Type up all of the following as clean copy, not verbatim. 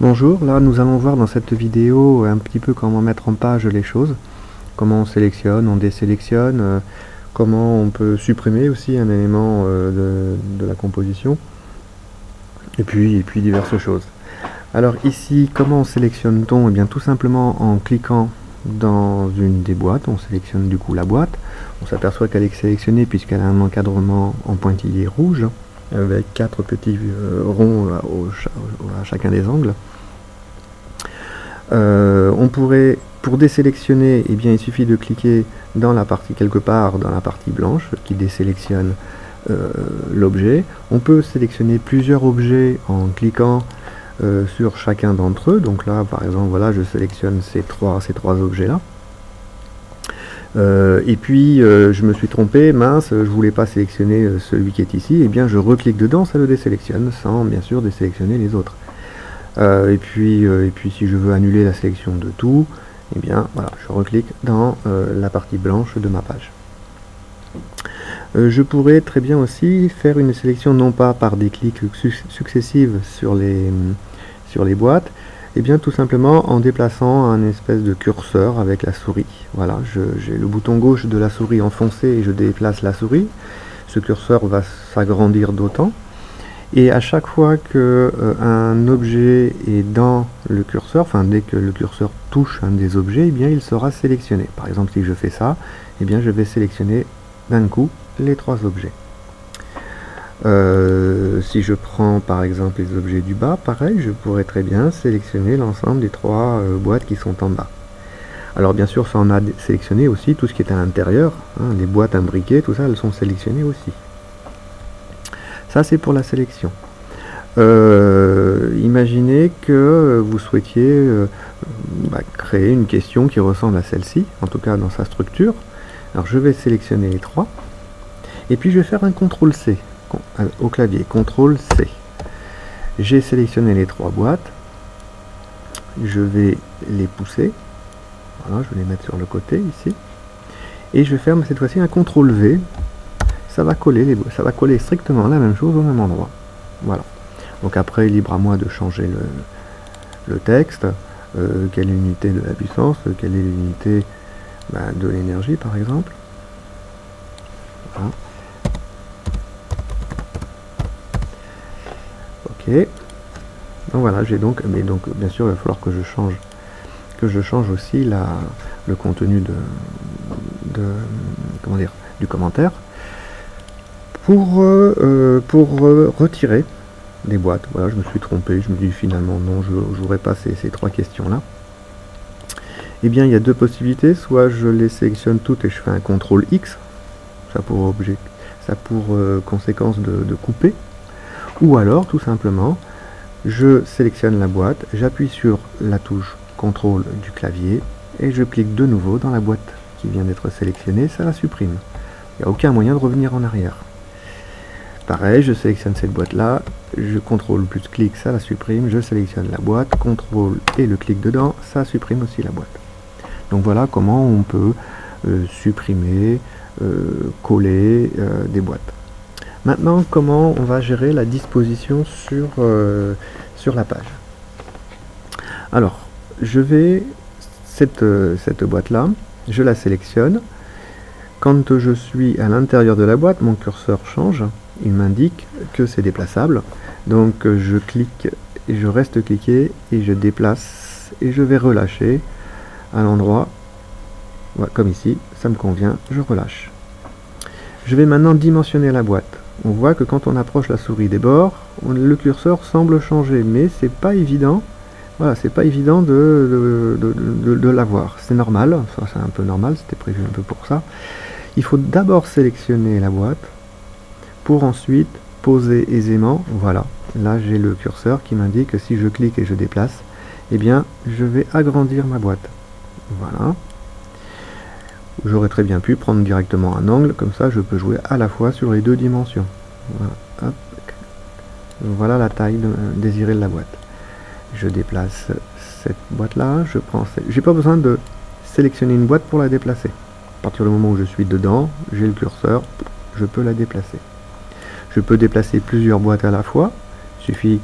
Bonjour, là nous allons voir dans cette vidéo un petit peu comment mettre en page les choses, comment on sélectionne, on désélectionne, comment on peut supprimer aussi un élément de la composition, et puis diverses choses. Alors ici, comment sélectionne-t-on? Eh bien tout simplement en cliquant dans une des boîtes, on sélectionne du coup la boîte, on s'aperçoit qu'elle est sélectionnée puisqu'elle a un encadrement en pointillé rouge, avec 4 petits ronds à chacun des angles. On pourrait, pour désélectionner, eh bien, il suffit de cliquer dans la partie quelque part, dans la partie blanche, qui désélectionne l'objet. On peut sélectionner plusieurs objets en cliquant sur chacun d'entre eux. Donc là, par exemple, voilà, je sélectionne ces trois objets-là. Et puis je me suis trompé, mince, je voulais pas sélectionner celui qui est ici, et bien je reclique dedans, ça le désélectionne, sans bien sûr désélectionner les autres. Et puis si je veux annuler la sélection de tout, et bien voilà, je reclique dans la partie blanche de ma page. Je pourrais très bien aussi faire une sélection non pas par des clics successifs sur les boîtes, et bien tout simplement en déplaçant un espèce de curseur avec la souris. Voilà, j'ai le bouton gauche de la souris enfoncé et je déplace la souris. Ce curseur va s'agrandir d'autant. Et à chaque fois que un objet est dans le curseur, enfin dès que le curseur touche un des objets, eh bien il sera sélectionné. Par exemple, si je fais ça, eh bien je vais sélectionner d'un coup les 3 objets. Si je prends par exemple les objets du bas, pareil, je pourrais très bien sélectionner l'ensemble des 3 boîtes qui sont en bas. Alors bien sûr, ça en a sélectionné aussi tout ce qui est à l'intérieur, hein, les boîtes imbriquées, tout ça, elles sont sélectionnées aussi. Ça, c'est pour la sélection. Imaginez que vous souhaitiez créer une question qui ressemble à celle-ci, en tout cas dans sa structure. Alors je vais sélectionner les 3, et puis je vais faire un CTRL-C au clavier, CTRL-C. J'ai sélectionné les 3 boîtes, je vais les pousser, voilà, je vais les mettre sur le côté ici, et je vais faire cette fois-ci un CTRL-V, ça va coller strictement la même chose au même endroit. Voilà. Donc après, libre à moi de changer le texte, quelle est l'unité de la puissance, quelle est l'unité de l'énergie par exemple. Voilà. Ok. Donc voilà, j'ai donc, mais donc bien sûr il va falloir que je change aussi le contenu comment dire, du commentaire pour retirer des boîtes. Voilà, je me suis trompé, je me dis finalement non, je n'aurai pas ces 3 questions là. Eh bien il y a 2 possibilités, soit je les sélectionne toutes et je fais un CTRL X, ça pour conséquence de couper, ou alors tout simplement je sélectionne la boîte, j'appuie sur la touche CTRL du clavier et je clique de nouveau dans la boîte qui vient d'être sélectionnée, ça la supprime. Il n'y a aucun moyen de revenir en arrière. Pareil, je sélectionne cette boîte là, je CTRL plus clic, ça la supprime, je sélectionne la boîte, CTRL et le clic dedans, ça supprime aussi la boîte. Donc voilà comment on peut supprimer, coller des boîtes. Maintenant, comment on va gérer la disposition sur la page. Alors, je vais, cette boîte-là, je la sélectionne. Quand je suis à l'intérieur de la boîte, mon curseur change, il m'indique que c'est déplaçable. Donc je clique, et je reste cliqué, et je déplace, et je vais relâcher à l'endroit, voilà, comme ici, ça me convient, je relâche. Je vais maintenant dimensionner la boîte. On voit que quand on approche la souris des bords, le curseur semble changer, mais c'est pas évident. Voilà, c'est pas évident de l'avoir. C'est normal, ça c'est un peu normal, c'était prévu un peu pour ça. Il faut d'abord sélectionner la boîte, pour ensuite poser aisément. Voilà, là j'ai le curseur qui m'indique que si je clique et je déplace, eh bien je vais agrandir ma boîte. Voilà. J'aurais très bien pu prendre directement un angle, comme ça je peux jouer à la fois sur les 2 dimensions. Voilà, hop. Voilà la taille désirée de la boîte. Je déplace cette boîte là, j'ai pas besoin de sélectionner une boîte pour la déplacer. À partir du moment où je suis dedans, j'ai le curseur, je peux la déplacer. Je peux déplacer plusieurs boîtes à la fois, il suffit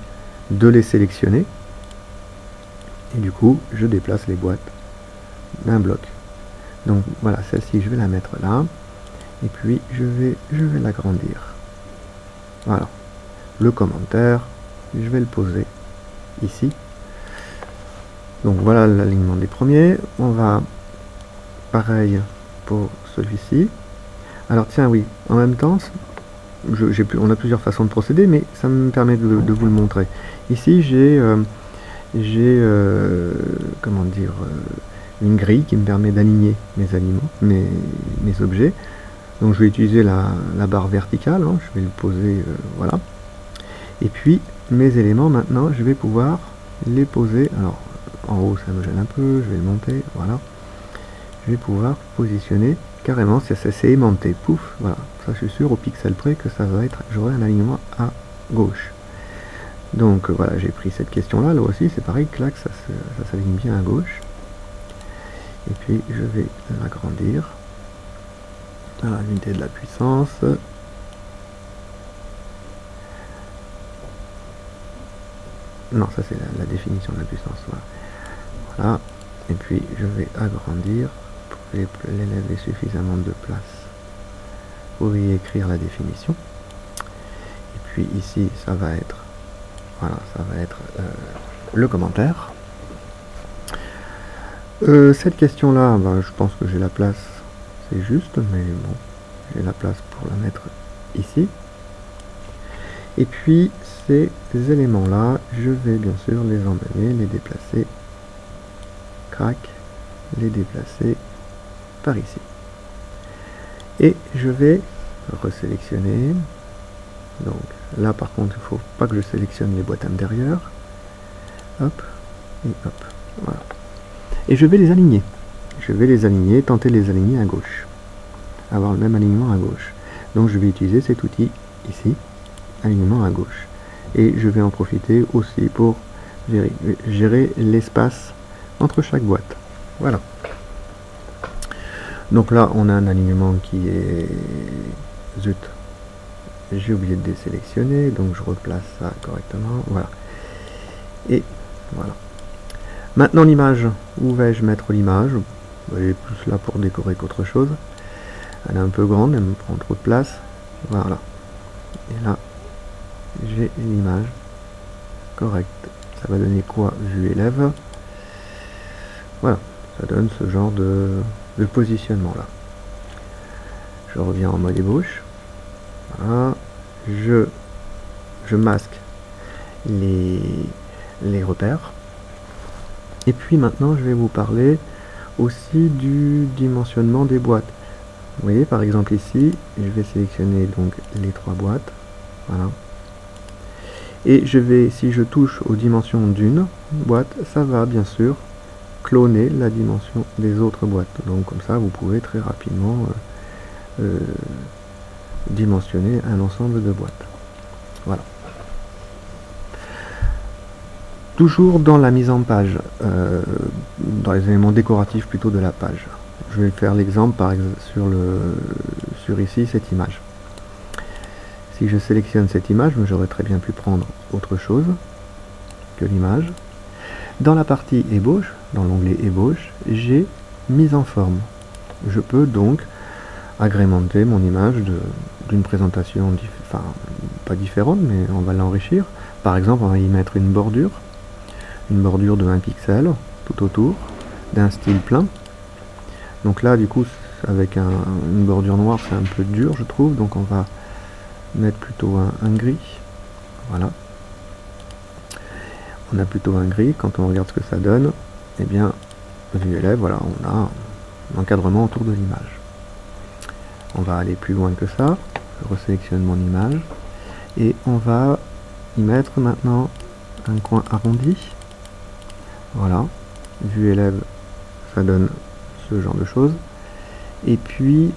de les sélectionner, Et du coup, je déplace les boîtes d'un bloc. Donc voilà, celle-ci, je vais la mettre là. Et puis, je vais l'agrandir. Voilà. Le commentaire, je vais le poser ici. Donc voilà l'alignement des premiers. On va, pareil pour celui-ci. Alors tiens, oui, en même temps, on a plusieurs façons de procéder, mais ça me permet de vous le montrer. Ici, j'ai comment dire, une grille qui me permet d'aligner mes aliments, mes objets. Donc je vais utiliser la barre verticale, hein, je vais le poser, voilà. Et puis mes éléments maintenant, je vais pouvoir les poser. Alors en haut ça me gêne un peu, je vais le monter, voilà. Je vais pouvoir positionner carrément, c'est aimanté, pouf, voilà. Ça je suis sûr au pixel près que ça va être, j'aurai un alignement à gauche. Donc voilà, j'ai pris cette question là aussi c'est pareil, clac, ça s'aligne bien à gauche. Et puis je vais l'agrandir à l'unité de la puissance. Non, ça c'est la définition de la puissance. Voilà. Et puis je vais agrandir pour que l'élève ait suffisamment de place pour y écrire la définition. Et puis ici, ça va être, voilà, ça va être le commentaire. Cette question-là, ben, je pense que j'ai la place, c'est juste, mais bon, j'ai la place pour la mettre ici. Et puis ces éléments-là, je vais bien sûr les emmener, les déplacer, crac, les déplacer par ici. Et je vais resélectionner. Donc là par contre, il ne faut pas que je sélectionne les boîtes intérieures. Hop, et hop, voilà. Et je vais les aligner. Je vais les aligner, tenter de les aligner à gauche. Avoir le même alignement à gauche. Donc je vais utiliser cet outil ici, alignement à gauche. Et je vais en profiter aussi pour gérer l'espace entre chaque boîte. Voilà. Donc là, on a un alignement qui est... Zut, j'ai oublié de désélectionner, donc je replace ça correctement. Voilà. Et voilà. Maintenant l'image, où vais-je mettre l'image? Elle est plus là pour décorer qu'autre chose. Elle est un peu grande, elle me prend trop de place. Voilà. Et là, j'ai l'image correcte. Ça va donner quoi? Vue élève. Voilà, ça donne ce genre de positionnement là. Je reviens en mode ébauche. Voilà. Je masque les repères. Et puis maintenant, je vais vous parler aussi du dimensionnement des boîtes. Vous voyez, par exemple ici, je vais sélectionner donc les 3 boîtes. Voilà. Et je vais, si je touche aux dimensions d'une boîte, ça va bien sûr cloner la dimension des autres boîtes. Donc comme ça, vous pouvez très rapidement dimensionner un ensemble de boîtes. Voilà. Toujours dans la mise en page, dans les éléments décoratifs plutôt de la page. Je vais faire l'exemple par exemple sur ici cette image. Si je sélectionne cette image, j'aurais très bien pu prendre autre chose que l'image. Dans la partie ébauche, dans l'onglet ébauche, j'ai mise en forme. Je peux donc agrémenter mon image d'une présentation, enfin pas différente, mais on va l'enrichir. Par exemple, on va y mettre une bordure de 1 pixel tout autour, d'un style plein. Donc là, du coup, avec une bordure noire, c'est un peu dur, je trouve. Donc on va mettre plutôt un gris. Voilà. On a plutôt un gris. Quand on regarde ce que ça donne, eh bien, vue élève, voilà, on a un encadrement autour de l'image. On va aller plus loin que ça. Je resélectionne mon image. Et on va y mettre maintenant un coin arrondi. Voilà. Vue élève, ça donne ce genre de choses. Et puis,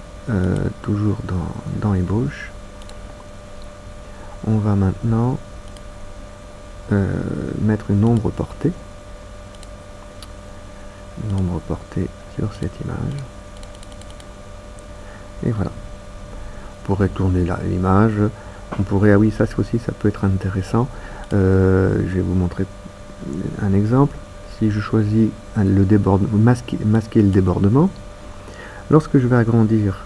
toujours dans ébauche, on va maintenant mettre une ombre portée. Une ombre portée sur cette image. Et voilà. On pourrait tourner là l'image. On pourrait, ah oui, ça aussi, ça peut être intéressant. Je vais vous montrer un exemple. si je choisis masquer le débordement, lorsque je vais agrandir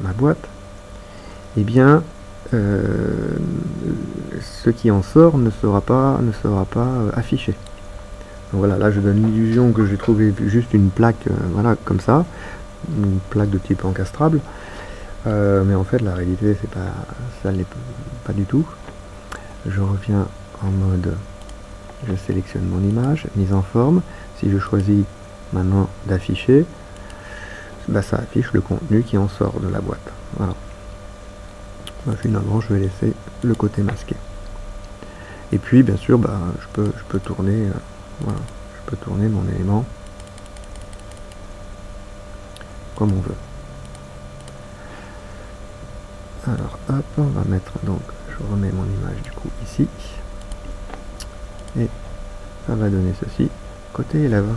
ma boîte, eh bien, ce qui en sort ne sera pas affiché. Donc voilà, là je donne l'illusion que j'ai trouvé juste une plaque, voilà, comme ça, une plaque de type encastrable, mais en fait la réalité c'est pas, ça l'est pas du tout. Je reviens en mode, je sélectionne mon image, mise en forme. Si je choisis maintenant d'afficher, bah, ça affiche le contenu qui en sort de la boîte. Voilà. Bah, finalement je vais laisser le côté masqué. Et puis bien sûr bah, je peux tourner, voilà, je peux tourner mon élément comme on veut. Alors hop, on va mettre donc, je remets mon image du coup ici, et ça va donner ceci, côté élève.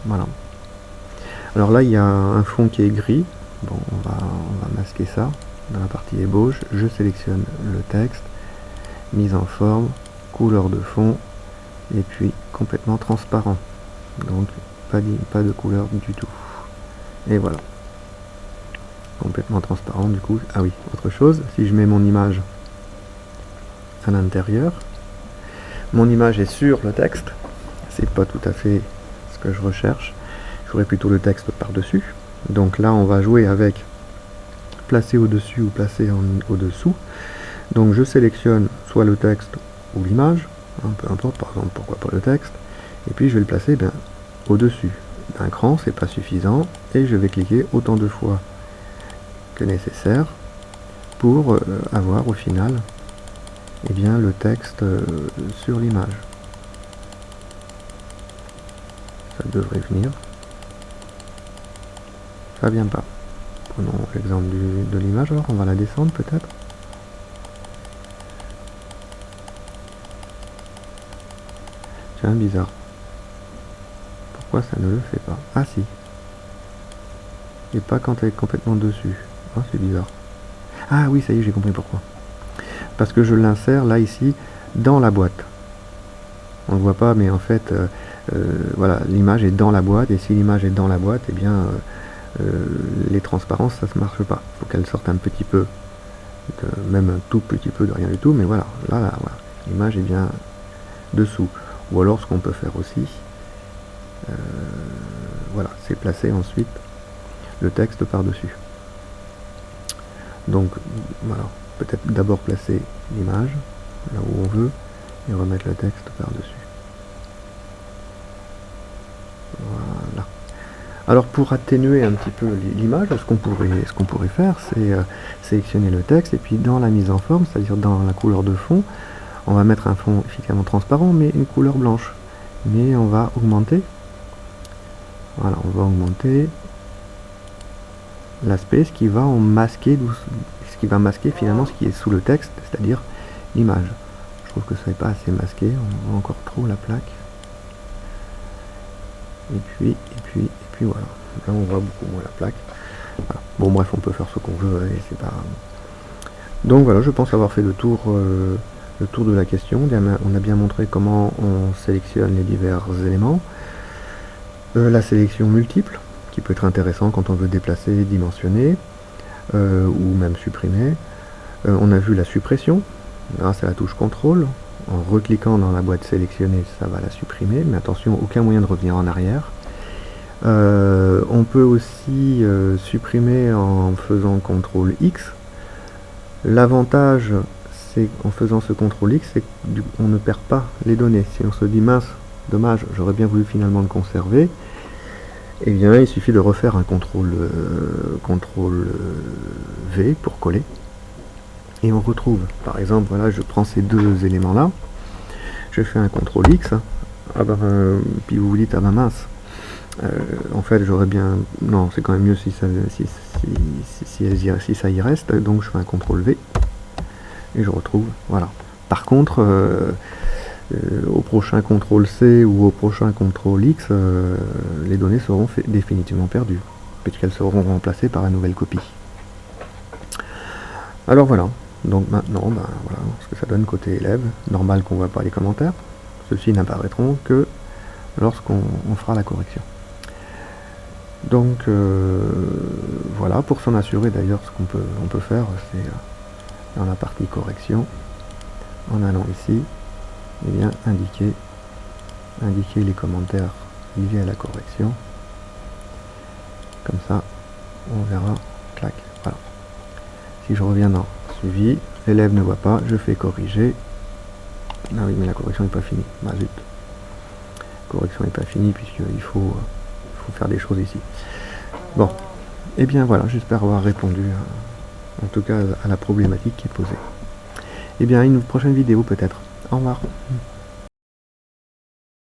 Voilà. Alors là il y a un fond qui est gris, bon on va masquer ça, dans la partie ébauche, je sélectionne le texte, mise en forme, couleur de fond, et puis complètement transparent, donc pas de couleur du tout. Et voilà. Complètement transparent du coup. Ah oui, autre chose, si je mets mon image à l'intérieur, mon image est sur le texte, c'est pas tout à fait ce que je recherche, j'aurais plutôt le texte par-dessus. Donc là on va jouer avec placer au-dessus ou placer au-dessous. Donc je sélectionne soit le texte ou l'image, hein, peu importe, par exemple pourquoi pas le texte, et puis je vais le placer au-dessus d'un cran, c'est pas suffisant, et je vais cliquer autant de fois que nécessaire pour avoir au final le texte sur l'image. Ça devrait venir. Ça vient pas. Prenons l'exemple de l'image, alors on va la descendre peut-être. Tiens, bizarre. Pourquoi ça ne le fait pas? Ah si. Et pas quand elle est complètement dessus. Ah, c'est bizarre. Ah oui, ça y est, j'ai compris pourquoi. Parce que je l'insère là, ici, dans la boîte. On ne le voit pas, mais en fait, voilà, l'image est dans la boîte, et si l'image est dans la boîte, eh bien, les transparences, ça ne marche pas. Il faut qu'elle sorte un petit peu, même un tout petit peu de rien du tout, mais voilà, voilà, l'image est bien dessous. Ou alors, ce qu'on peut faire aussi, voilà, c'est placer ensuite le texte par-dessus. Donc voilà, peut-être d'abord placer l'image là où on veut et remettre le texte par-dessus. Voilà. Alors pour atténuer un petit peu l'image, ce qu'on pourrait faire, c'est sélectionner le texte et puis dans la mise en forme, c'est-à-dire dans la couleur de fond, on va mettre un fond efficacement transparent mais une couleur blanche. Mais on va augmenter, voilà, on va augmenter l'aspect, ce qui va masquer finalement ce qui est sous le texte, c'est-à-dire l'image. Je trouve que ça n'est pas assez masqué, on voit encore trop la plaque. Et puis voilà. Là on voit beaucoup moins la plaque. Voilà. Bon bref, on peut faire ce qu'on veut, et c'est pas. Donc voilà, je pense avoir fait le tour de la question. On a bien montré comment on sélectionne les divers éléments. La sélection multiple, qui peut être intéressant quand on veut déplacer, dimensionner, ou même supprimer. On a vu la suppression, grâce à la touche CTRL. En recliquant dans la boîte sélectionnée, ça va la supprimer, mais attention, aucun moyen de revenir en arrière. On peut aussi supprimer en faisant CTRL X. L'avantage, c'est en faisant ce CTRL X, c'est qu'on ne perd pas les données. Si on se dit mince, dommage, j'aurais bien voulu finalement le conserver, eh bien il suffit de refaire un CTRL V pour coller. Et on retrouve, par exemple, voilà, je prends ces deux éléments là, je fais un CTRL X, puis vous vous dites, ah ben mince, en fait j'aurais bien, non c'est quand même mieux si ça y reste, donc je fais un CTRL V, et je retrouve, voilà. Par contre, au prochain CTRL C ou au prochain CTRL X, les données seront définitivement perdues, puisqu'elles seront remplacées par une nouvelle copie. Alors voilà. Donc maintenant, voilà ce que ça donne côté élève. Normal qu'on ne voit pas les commentaires. Ceux-ci n'apparaîtront que lorsqu'on fera la correction. Donc voilà, pour s'en assurer d'ailleurs, ce qu'on peut faire, c'est dans la partie correction, en allant ici, et bien indiquer les commentaires liés à la correction. Comme ça, on verra, clac, voilà. Si je reviens dans suivi, l'élève ne voit pas, je fais corriger. Ah oui, mais la correction n'est pas finie. Bah zut. La correction n'est pas finie puisqu'il faut faire des choses ici. Bon, et bien voilà, j'espère avoir répondu en tout cas à la problématique qui est posée. Et bien, une prochaine vidéo peut-être. Au revoir.